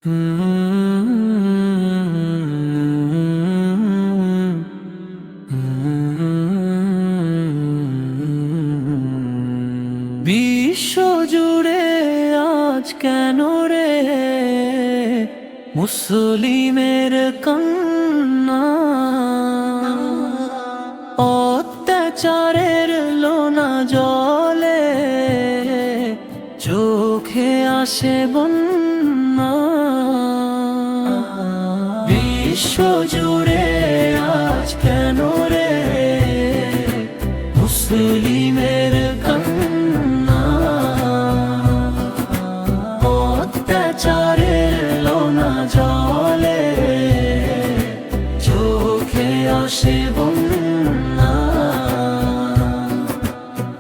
বিশ্ব জুড়ে আজ কেন রে মুসলিমের কান্না, অত্যাচারের লোনা জলে চোখে আসে বন্যা। বিশ্ব জুড়ে আজ কেন রে মুসলিমের কান্না, অত্যাচারের লোনা জলে চোখে আসে বন্যা।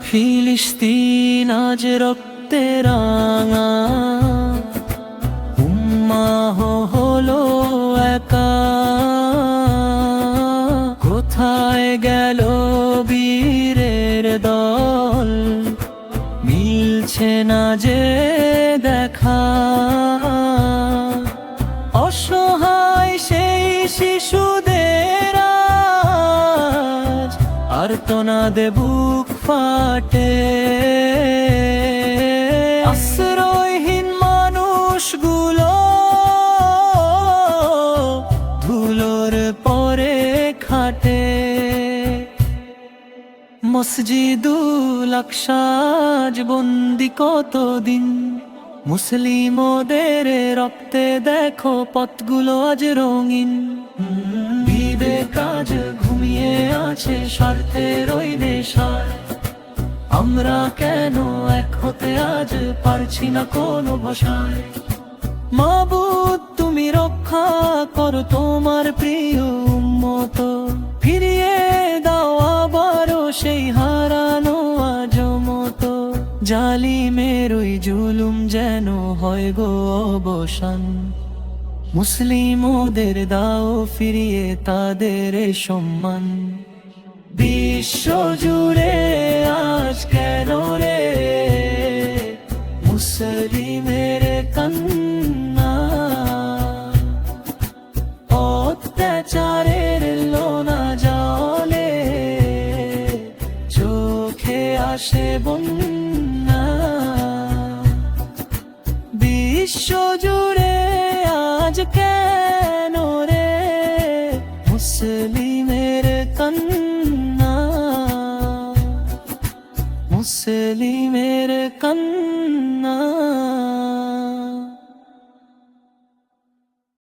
ফিলিস্তিন আজ রক্তে রাঙা, উম্মাহ হলো একা। কোথায় গেল বীরের দল, মিলছে না যে দেখা। অসহায় সেই শিশুদের আজ আর্তনাদে বুক ফাটে। আশ্রয়হীন মানুষগুলো ধুলোর পরে খাটে। মসজিদুল আকসা আজ বন্দি কতদিন, মুসলিমদের রক্তে দেখো পথগুলো আজ রঙিন। বিবেক আজ ঘুমিয়ে আছে স্বার্থের ওই নেশায়। আমরা কেন এক হতে আজ পারছি না কোনো ভাষায়। মাবুদ তুমি রক্ষা করো তোমার প্রিয় উম্মত, ফিরিয়ে দাও আবারও সেই হারানো আজমত। জালিমের ওই জুলুম যেন হয় গো অবসান, মুসলিমদের দাও ফিরিয়ে তাদের সম্মান। বিশ্ব জুড়ে আজ কেন রে মুসলিমের কান্না, অত্যাচারের লোনা জলে চোখে আসে বন্যা। বিশ্ব জুড়ে আজ কেন রে মুসলিমের কান্না, মুসলিমের কান্না।